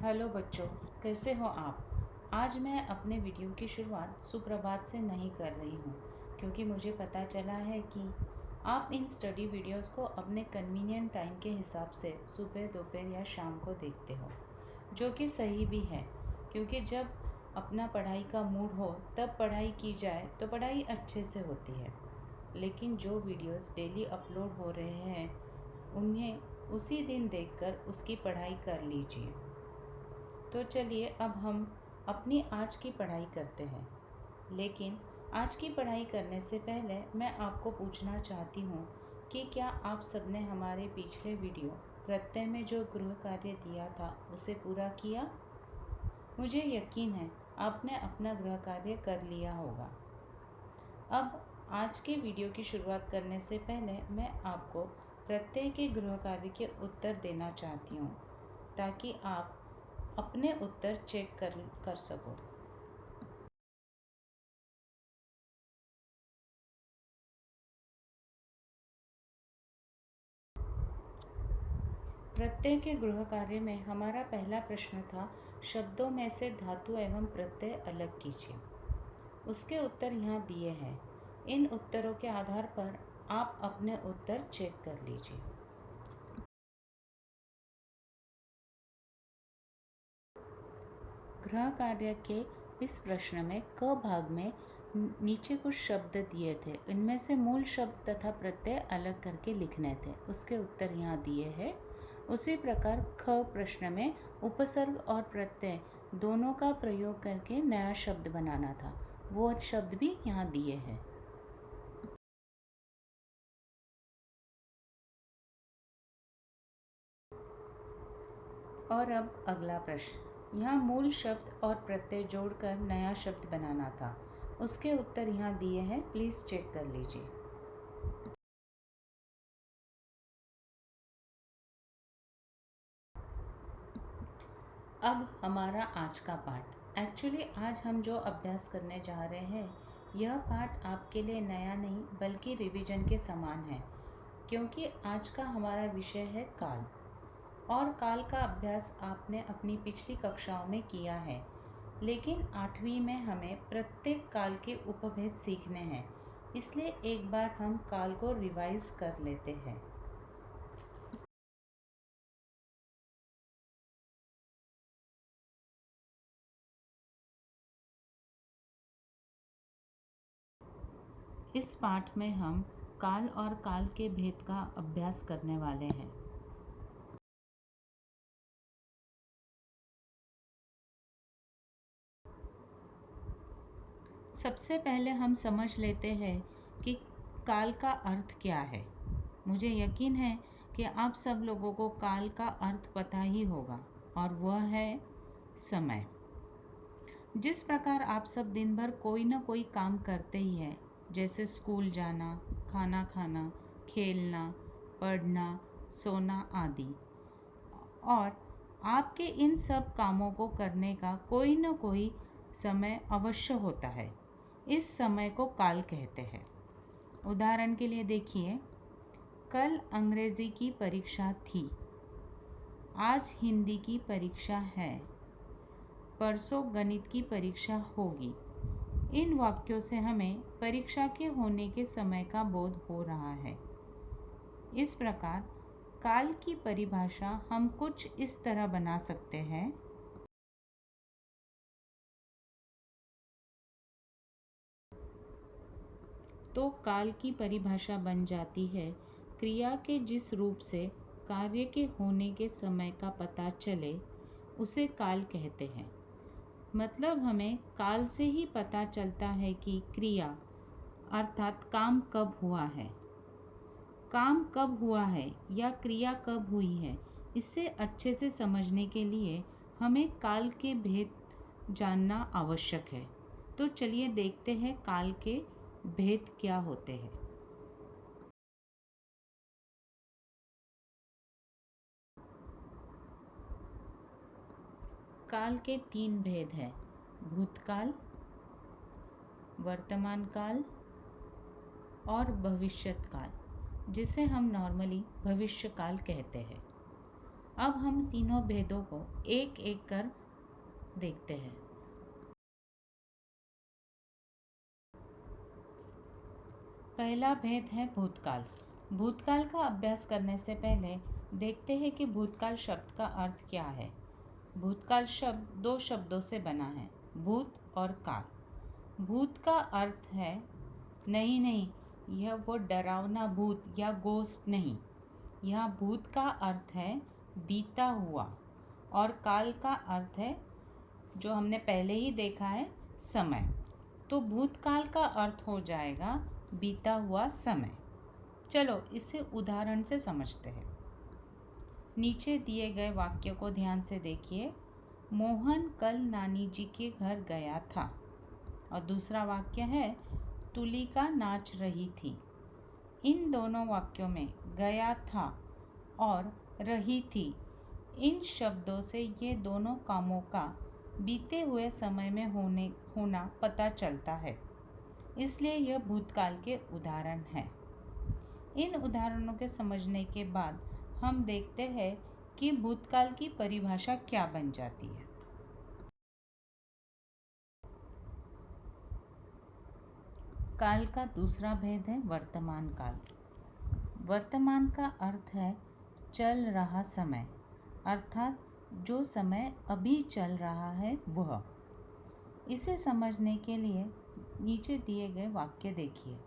Hello बच्चों, कैसे हो आप। आज मैं अपने वीडियो की शुरुआत सुप्रभात से नहीं कर रही हूँ क्योंकि मुझे पता चला है कि आप इन स्टडी वीडियोस को अपने कन्वीनियंट टाइम के हिसाब से सुबह, दोपहर या शाम को देखते हो, जो कि सही भी है क्योंकि जब अपना पढ़ाई का मूड हो तब पढ़ाई की जाए तो पढ़ाई अच्छे से होती है। लेकिन जो वीडियोस डेली अपलोड हो रहे हैं उन्हें उसी दिन देखकर उसकी पढ़ाई कर लीजिए। तो चलिए अब हम अपनी आज की पढ़ाई करते हैं। लेकिन आज की पढ़ाई करने से पहले मैं आपको पूछना चाहती हूँ कि क्या आप सबने हमारे पिछले वीडियो प्रत्यय में जो गृह कार्य दिया था उसे पूरा किया। मुझे यकीन है आपने अपना गृह कार्य कर लिया होगा। अब आज के वीडियो की शुरुआत करने से पहले मैं आपको प्रत्यय के गृह कार्य के उत्तर देना चाहती हूँ ताकि आप अपने उत्तर चेक कर सको। प्रत्यय के गृह कार्य में हमारा पहला प्रश्न था, शब्दों में से धातु एवं प्रत्यय अलग कीजिए। उसके उत्तर यहाँ दिए हैं। इन उत्तरों के आधार पर आप अपने उत्तर चेक कर लीजिए। गृह कार्य के इस प्रश्न में क भाग में नीचे कुछ शब्द दिए थे। इनमें से मूल शब्द तथा प्रत्यय अलग करके लिखने थे। उसके उत्तर यहाँ दिए हैं। उसी प्रकार ख प्रश्न में उपसर्ग और प्रत्यय दोनों का प्रयोग करके नया शब्द बनाना था। वो शब्द भी यहाँ दिए हैं। और अब अगला प्रश्न, यहाँ मूल शब्द और प्रत्यय जोड़कर नया शब्द बनाना था। उसके उत्तर यहाँ दिए हैं, प्लीज़ चेक कर लीजिए। अब हमारा आज का पाठ। एक्चुअली आज हम जो अभ्यास करने जा रहे हैं यह पाठ आपके लिए नया नहीं बल्कि रिवीजन के समान है, क्योंकि आज का हमारा विषय है काल। और काल का अभ्यास आपने अपनी पिछली कक्षाओं में किया है, लेकिन 8वीं में हमें प्रत्येक काल के उपभेद सीखने हैं। इसलिए एक बार हम काल को रिवाइज कर लेते हैं। इस पाठ में हम काल और काल के भेद का अभ्यास करने वाले हैं। सबसे पहले हम समझ लेते हैं कि काल का अर्थ क्या है। मुझे यकीन है कि आप सब लोगों को काल का अर्थ पता ही होगा, और वह है समय। जिस प्रकार आप सब दिन भर कोई ना कोई काम करते ही हैं, जैसे स्कूल जाना, खाना खाना, खेलना, पढ़ना, सोना आदि, और आपके इन सब कामों को करने का कोई ना कोई समय अवश्य होता है। इस समय को काल कहते हैं। उदाहरण के लिए देखिए, कल अंग्रेज़ी की परीक्षा थी, आज हिंदी की परीक्षा है, परसों गणित की परीक्षा होगी। इन वाक्यों से हमें परीक्षा के होने के समय का बोध हो रहा है। इस प्रकार काल की परिभाषा हम कुछ इस तरह बना सकते हैं। तो काल की परिभाषा बन जाती है, क्रिया के जिस रूप से कार्य के होने के समय का पता चले उसे काल कहते हैं। मतलब हमें काल से ही पता चलता है कि क्रिया अर्थात काम कब हुआ है, काम कब हुआ है या क्रिया कब हुई है। इसे अच्छे से समझने के लिए हमें काल के भेद जानना आवश्यक है। तो चलिए देखते हैं काल के भेद क्या होते हैं। काल के 3 भेद हैं, भूतकाल, वर्तमान काल और भविष्यत काल, जिसे हम नॉर्मली भविष्य काल कहते हैं। अब हम तीनों भेदों को एक एक कर देखते हैं। पहला भेद है भूतकाल। भूतकाल का अभ्यास करने से पहले देखते हैं कि भूतकाल शब्द का अर्थ क्या है। भूतकाल शब्द दो शब्दों से बना है, भूत और काल। भूत का अर्थ है नहीं, यह वो डरावना भूत या गोस्ट नहीं। यह भूत का अर्थ है बीता हुआ, और काल का अर्थ है जो हमने पहले ही देखा है, समय। तो भूतकाल का अर्थ हो जाएगा बीता हुआ समय। चलो इसे उदाहरण से समझते हैं। नीचे दिए गए वाक्य को ध्यान से देखिए। मोहन कल नानी जी के घर गया था। और दूसरा वाक्य है तुलिका नाच रही थी। इन दोनों वाक्यों में गया था और रही थी, इन शब्दों से ये दोनों कामों का बीते हुए समय में होना पता चलता है, इसलिए यह भूतकाल के उदाहरण हैं। इन उदाहरणों के समझने के बाद हम देखते हैं कि भूतकाल की परिभाषा क्या बन जाती है। काल का दूसरा भेद है वर्तमान काल। वर्तमान का अर्थ है चल रहा समय, अर्थात जो समय अभी चल रहा है वह। इसे समझने के लिए नीचे दिए गए वाक्य देखिए।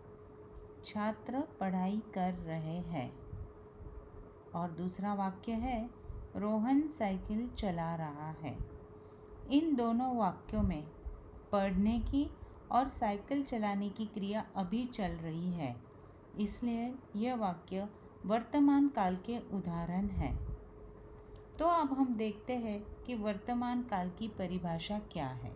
छात्र पढ़ाई कर रहे हैं। और दूसरा वाक्य है रोहन साइकिल चला रहा है। इन दोनों वाक्यों में पढ़ने की और साइकिल चलाने की क्रिया अभी चल रही है, इसलिए यह वाक्य वर्तमान काल के उदाहरण है। तो अब हम देखते हैं कि वर्तमान काल की परिभाषा क्या है।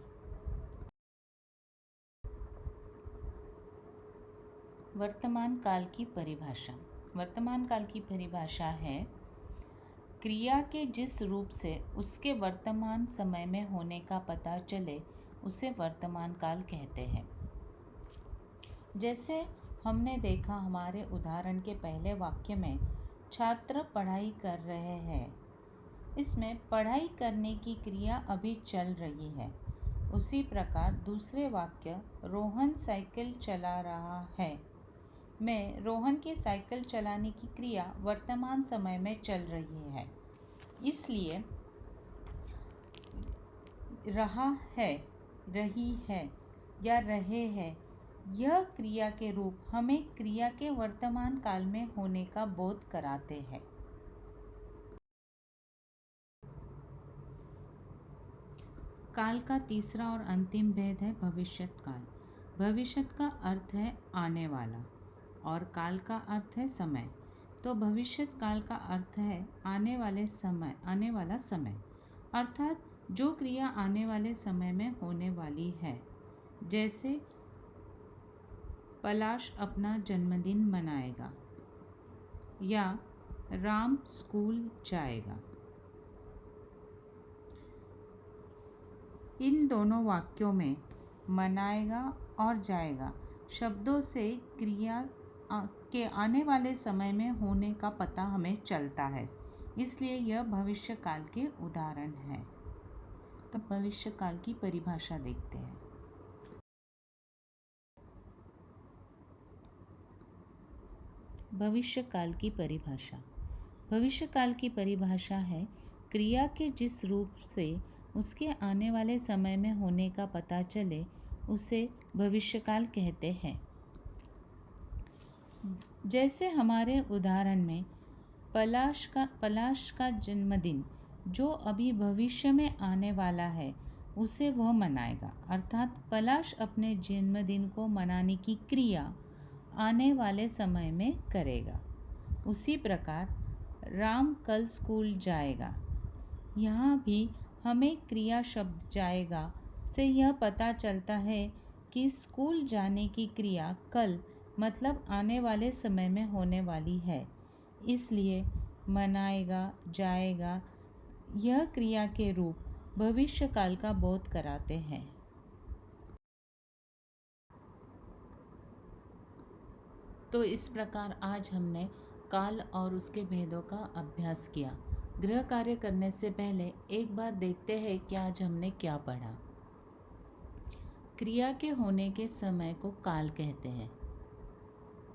वर्तमान काल की परिभाषा। वर्तमान काल की परिभाषा है क्रिया के जिस रूप से उसके वर्तमान समय में होने का पता चले उसे वर्तमान काल कहते हैं। जैसे हमने देखा हमारे उदाहरण के पहले वाक्य में छात्र पढ़ाई कर रहे हैं। इसमें पढ़ाई करने की क्रिया अभी चल रही है। उसी प्रकार दूसरे वाक्य रोहन साइकिल चला रहा है में रोहन की साइकिल चलाने की क्रिया वर्तमान समय में चल रही है, इसलिए रहा है, रही है या रहे हैं, यह क्रिया के रूप हमें क्रिया के वर्तमान काल में होने का बोध कराते हैं। काल का तीसरा और अंतिम भेद है भविष्यत काल। भविष्यत का अर्थ है आने वाला और काल का अर्थ है समय। तो भविष्यत काल का अर्थ है आने वाला समय, अर्थात जो क्रिया आने वाले समय में होने वाली है। जैसे पलाश अपना जन्मदिन मनाएगा या राम स्कूल जाएगा। इन दोनों वाक्यों में मनाएगा और जाएगा शब्दों से क्रिया के आने वाले समय में होने का पता हमें चलता है, इसलिए यह भविष्य काल के उदाहरण हैं। तो भविष्य काल की परिभाषा देखते हैं। भविष्य काल की परिभाषा। भविष्य काल की परिभाषा है क्रिया के जिस रूप से उसके आने वाले समय में होने का पता चले उसे भविष्यकाल कहते हैं। जैसे हमारे उदाहरण में पलाश का जन्मदिन जो अभी भविष्य में आने वाला है उसे वह मनाएगा, अर्थात पलाश अपने जन्मदिन को मनाने की क्रिया आने वाले समय में करेगा। उसी प्रकार राम कल स्कूल जाएगा। यहाँ भी हमें क्रिया शब्द जाएगा से यह पता चलता है कि स्कूल जाने की क्रिया कल मतलब आने वाले समय में होने वाली है, इसलिए मनाएगा, जाएगा यह क्रिया के रूप भविष्य काल का बोध कराते हैं। तो इस प्रकार आज हमने काल और उसके भेदों का अभ्यास किया। गृह कार्य करने से पहले एक बार देखते हैं कि आज हमने क्या पढ़ा। क्रिया के होने के समय को काल कहते हैं।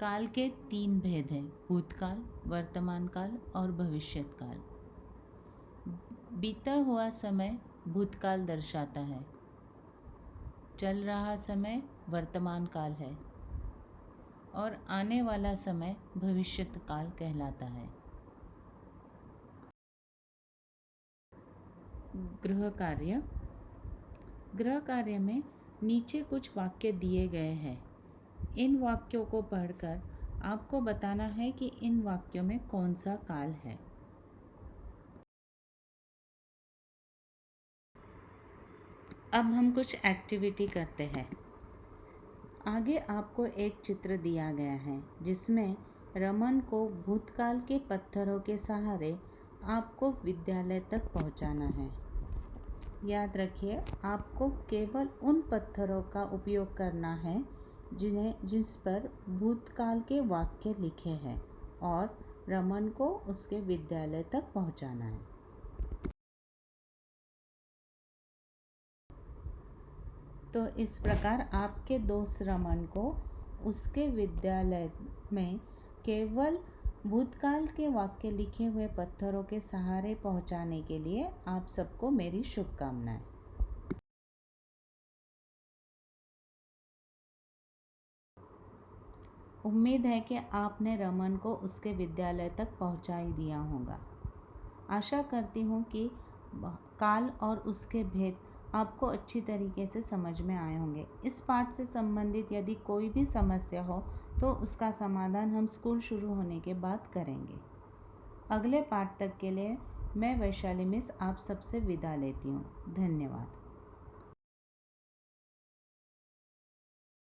काल के 3 भेद हैं: भूतकाल, वर्तमान काल और भविष्यत काल। बीता हुआ समय भूतकाल दर्शाता है, चल रहा समय वर्तमान काल है और आने वाला समय भविष्यत काल कहलाता है। गृह कार्य में नीचे कुछ वाक्य दिए गए हैं। इन वाक्यों को पढ़कर आपको बताना है कि इन वाक्यों में कौन सा काल है। अब हम कुछ एक्टिविटी करते हैं। आगे आपको एक चित्र दिया गया है जिसमें रमन को भूतकाल के पत्थरों के सहारे आपको विद्यालय तक पहुंचाना है। याद रखिए, आपको केवल उन पत्थरों का उपयोग करना है जिस पर भूतकाल के वाक्य लिखे हैं और रमन को उसके विद्यालय तक पहुंचाना है। तो इस प्रकार आपके दोस्त रमन को उसके विद्यालय में केवल भूतकाल के वाक्य लिखे हुए पत्थरों के सहारे पहुंचाने के लिए आप सबको मेरी शुभकामनाएं। उम्मीद है कि आपने रमन को उसके विद्यालय तक पहुंचा ही दिया होगा। आशा करती हूँ कि काल और उसके भेद आपको अच्छी तरीके से समझ में आए होंगे। इस पाठ से संबंधित यदि कोई भी समस्या हो तो उसका समाधान हम स्कूल शुरू होने के बाद करेंगे। अगले पाठ तक के लिए मैं वैशाली मिस आप सबसे विदा लेती हूँ। धन्यवाद।